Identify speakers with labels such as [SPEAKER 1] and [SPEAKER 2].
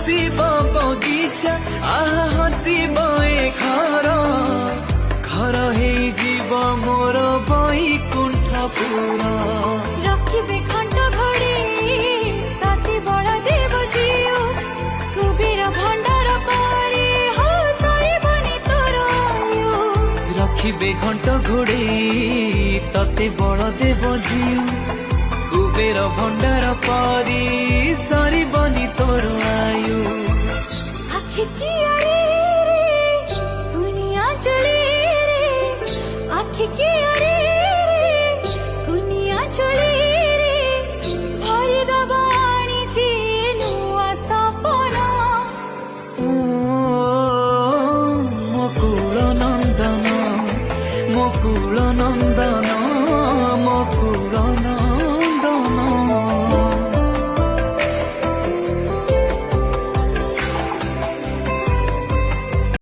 [SPEAKER 1] हसीब बगीचा आहा हसीब ए घर घर हे जीव मोर बैकुंठपुर
[SPEAKER 2] रखिबे घंट घड़ी ताती बड़ देव जीव कुबेर भंडार पारे हो सईबनी तोर आयु
[SPEAKER 1] रखिबे घंट घोड़े तते बड़ देव जीव कुबेर भंडार पारी सरीबनी